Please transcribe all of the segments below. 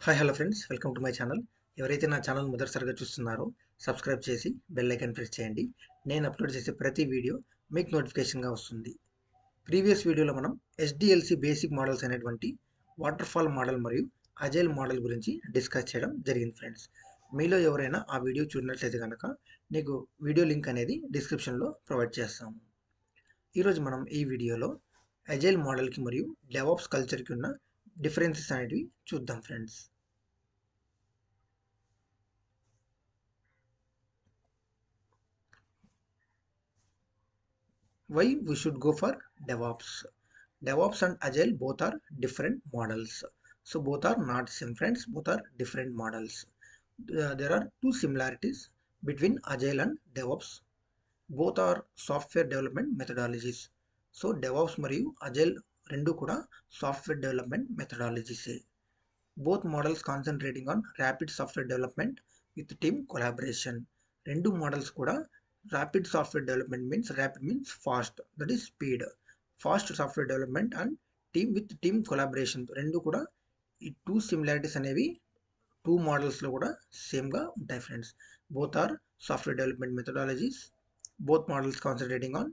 Hi hello friends, welcome to my channel. ఎవరైతే నా channel మొదటిసారిగా చూస్తున్నారో సబ్స్క్రైబ్ చేసి బెల్ ఐకాన్ ప్రెస్ చేయండి. నేను అప్లోడ్ చేసే ప్రతి వీడియో మీకు నోటిఫికేషన్గా వస్తుంది. ప్రీవియస్ వీడియోలో మనం ఎస్డిఎల్సి బేసిక్ మోడల్స్ అనేటువంటి వాటర్ఫాల్ మోడల్ మరియు అజైల్ మోడల్ గురించి డిస్కస్ చేయడం జరిగింది ఫ్రెండ్స్. మీలో ఎవరైనా ఆ వీడియో చూడనట్లయితే కనుక నీకు వీడియో లింక్ అనేది డిస్క్రిప్షన్లో ప్రొవైడ్ చేస్తాము. ఈరోజు మనం ఈ వీడియోలో అజైల్ మోడల్కి మరియు డెవాప్స్ కల్చర్కి ఉన్న డిఫరెన్సెస్ అనేటివి చూద్దాం friends. Why we should go for DevOps? DevOps and Agile both are different models. So both are not same friends, both are different models. There are two similarities between Agile and DevOps. Both are software development methodologies. So DevOps మరియు Agile రెండు కూడా software development methodologies. Both models concentrating on rapid software development with team collaboration. రెండు models కూడా rapid software development means rapid means fast, that is speed. Fast software development and team collaboration రెండు కూడా ఈ two similarities అనేవి two మోడల్స్లో కూడా సేమ్గా ఉంటాయి friends. Both are software development methodologies. Both models concentrating on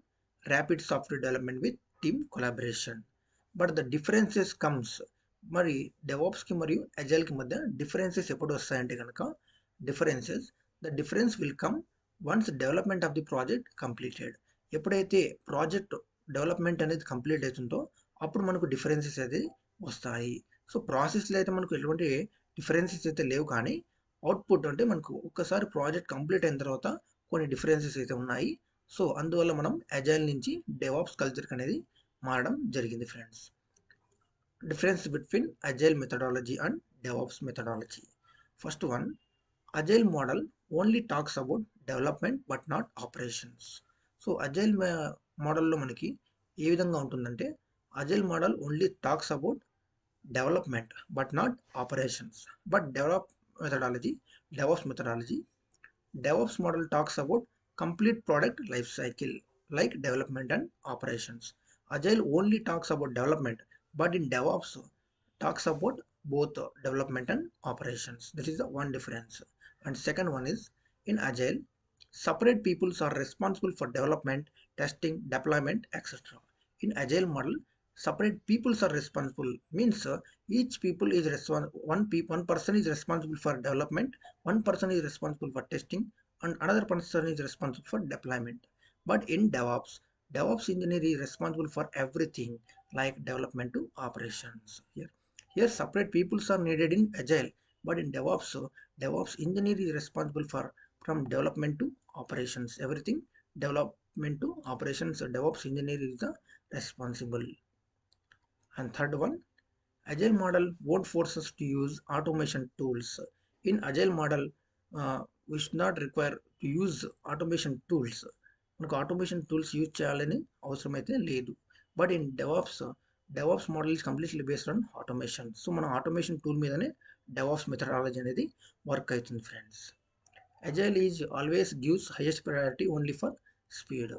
rapid software development with team collaboration. But the differences comes, మరి డెవాప్స్కి మరియు అజైల్కి మధ్య డిఫరెన్సెస్ ఎప్పుడు వస్తాయంటే కనుక the difference will come once development of the project completed. ఎప్పుడైతే project development అనేది కంప్లీట్ అవుతుందో అప్పుడు మనకు డిఫరెన్సెస్ అయితే వస్తాయి. సో ప్రాసెస్లో అయితే మనకు ఎటువంటి డిఫరెన్సెస్ అయితే లేవు, కానీ అవుట్పుట్ అంటే మనకు ఒక్కసారి ప్రాజెక్ట్ కంప్లీట్ అయిన తర్వాత కొన్ని డిఫరెన్సెస్ అయితే ఉన్నాయి. సో అందువల్ల మనం అజైల్ నుంచి డెవాప్స్ కల్చర్కి అనేది మారడం జరిగింది friends. Difference between Agile methodology and DevOps methodology. First one, Agile model only talks about development but not operations. So Agile model లో మనకి ఏ విధంగా ఉంటుందంటే Agile model only talks about development but not operations. But DevOps methodology, DevOps model talks about complete product life cycle like development and operations. Agile only talks about development, but in DevOps talks about both development and operations. That is the one difference. And second one is, in Agile, separate peoples are responsible for development, testing, deployment, etc. In Agile model, separate peoples are responsible means each people is one person is responsible for development, one person is responsible for testing, and another person is responsible for deployment. But in DevOps engineer is responsible for everything like development to operations. Here separate peoples are needed in Agile, but in DevOps engineer is responsible for from development to operations. Everything development to operations, DevOps engineer is the responsible. And third one, Agile model won't force us to use automation tools. In Agile model, we should not require to use automation tools. మనకు automation tools use చేయాలని అవసరం అయితే లేదు. But in DevOps model is completely based on automation. So మనం automation tool మీదనే DevOps methodology అనేది work అవుతుంది friends. Agile is always gives highest priority only for speed.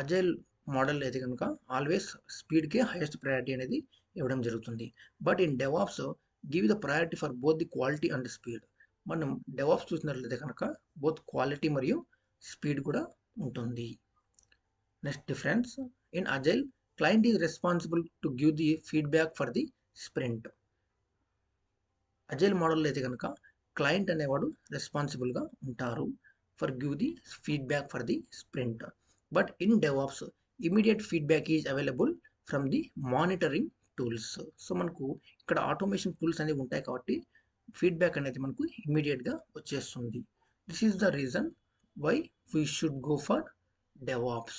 Agile model అయితే కనుక ఆల్వేస్ స్పీడ్కే హైయెస్ట్ ప్రయారిటీ అనేది ఇవ్వడం జరుగుతుంది. But in DevOps give the priority for both the quality and speed. మనం DevOps చూసినట్లయితే కనుక బోత్ క్వాలిటీ మరియు స్పీడ్ కూడా ఉంటుంది. Next difference, in agile client is responsible to give the feedback for the sprint. Agile model అయితే కనుక client అనేవాడు రెస్పాన్సిబుల్గా ఉంటారు for give the feedback for the sprint. But in DevOps immediate feedback is available from the monitoring tools. So మనకు ఇక్కడ automation tools అనేవి ఉంటాయి కాబట్టి feedback అనేది మనకు ఇమీడియట్గా వచ్చేస్తుంది. This is the reason why we should go for DevOps.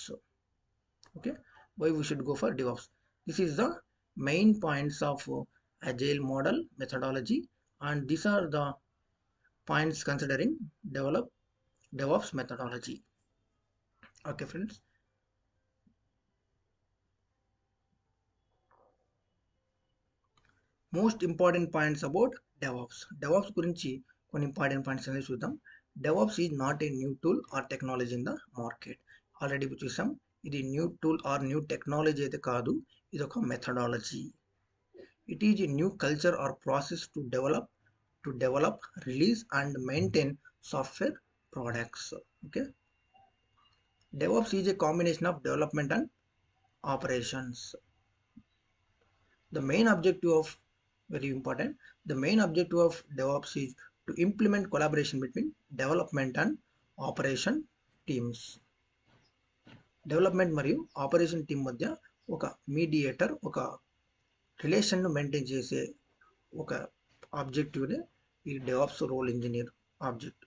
Okay, why we should go for DevOps. This is the main points of Agile model methodology, and these are the points considering DevOps methodology. Okay friends, most important points about DevOps గురించి కొన్ని important points అనేది చూద్దాం. DevOps is not a new tool or technology in the market. Already చూసాం, ఇది new tool or new technology అయితే కాదు, ఇది ఒక methodology. It is a new culture or process to develop to develop, release, and maintain software products. Okay, DevOps is a combination of development and operations. The main objective of very important. The main objective of DevOps is to implement collaboration between development and operation teams. Development మరియు operation team మధ్య ఒక mediator, ఒక రిలేషన్ను maintain చేసే ఒక ఆబ్జెక్టివ్నే ఈ DevOps role engineer object.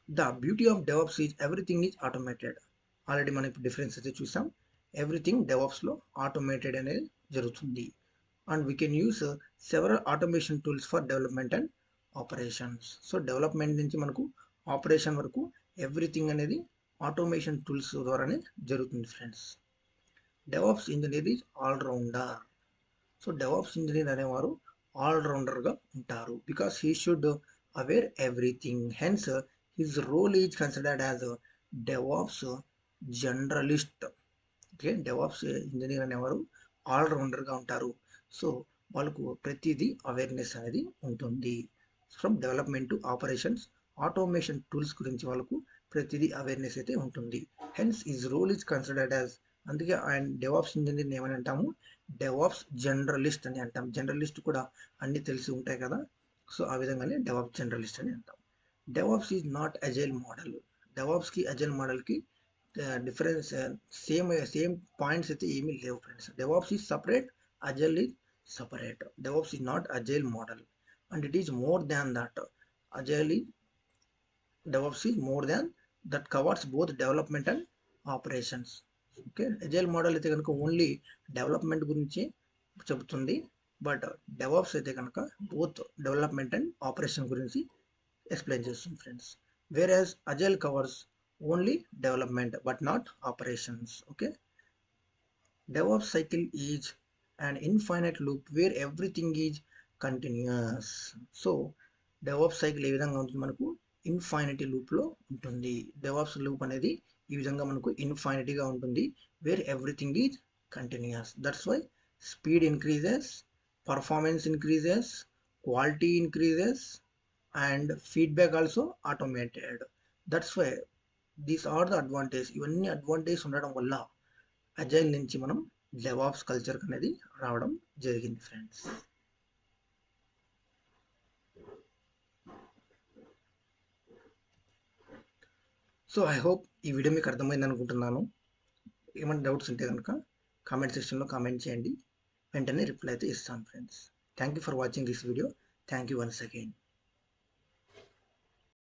The beauty of DevOps is everything is automated. Already మనం ఇప్పుడు డిఫరెన్స్ అయితే చూసాం. ఎవ్రీథింగ్ డెవాప్స్లో ఆటోమేటెడ్ అనేది జరుగుతుంది. And we can use several automation tools for development and operations. So development నుంచి మనకు ఆపరేషన్ వరకు ఎవ్రీథింగ్ అనేది ఆటోమేషన్ టూల్స్ ద్వారానే జరుగుతుంది friends. DevOps engineer is allrounder. So DevOps engineer అనేవారు ఆల్రౌండర్గా ఉంటారు. Because he should aware everything. Hence his role is considered as DevOps generalist. Okay, DevOps engineer అనేవారు ఆల్రౌండర్గా ఉంటారు. సో వాళ్ళకు ప్రతిదీ అవేర్నెస్ అనేది ఉంటుంది. From development to operations, automation tools గురించి వాళ్ళకు ప్రతిదీ అవేర్నెస్ అయితే ఉంటుంది. Hence his role is considered as, అందుకే ఆయన డెవాప్స్ ఇంజనీర్ని ఏమని అంటాము, డెవాప్స్ జనరలిస్ట్ అని అంటాం. జనరలిస్ట్ కూడా అన్ని తెలిసి ఉంటాయి కదా, సో ఆ విధంగానే డెవాప్స్ జనరలిస్ట్ అని అంటాం. DevOps is not agile model. డెవాప్స్కి అజైల్ మోడల్కి డిఫరెన్స్ సేమ్ పాయింట్స్ అయితే ఏమీ లేవు friends. DevOps is separate, agile is separate. DevOps is not agile model and it is more than that. Agile is DevOps is more than that, covers both development and operations. Okay, agile model అయితే కనుక only development గురించి చెబుతుంది. But DevOps అయితే కనుక both development and operation గురించి explain చేస్తుంది friends. Where as agile covers only development but not operations. Okay, DevOps cycle is an infinite loop where everything is continuous. So DevOps cycle ఏ విధంగా ఉంటుంది, మనకు infinity లూప్లో ఉంటుంది. DevOps loop అనేది ఈ విధంగా మనకు ఇన్ఫైనిటీగా ఉంటుంది, where everything is continuous. That's why speed increases, performance increases, quality increases and feedback also automated. That's why these are the advantage. ఇవన్నీ అడ్వాంటేజ్ ఉండడం వల్ల అజైల్ నుంచి మనం డెవాప్స్ కల్చర్ అనేది రావడం జరిగింది ఫ్రెండ్స్. సో ఐ హోప్ ఈ వీడియో మీకు అర్థమైంది అనుకుంటున్నాను. ఏమైనా డౌట్స్ ఉంటే కనుక కామెంట్ సెక్షన్లో కామెంట్ చేయండి, వెంటనే రిప్లై అయితే ఇస్తాను friends. Thank you for watching this video. Thank you once again.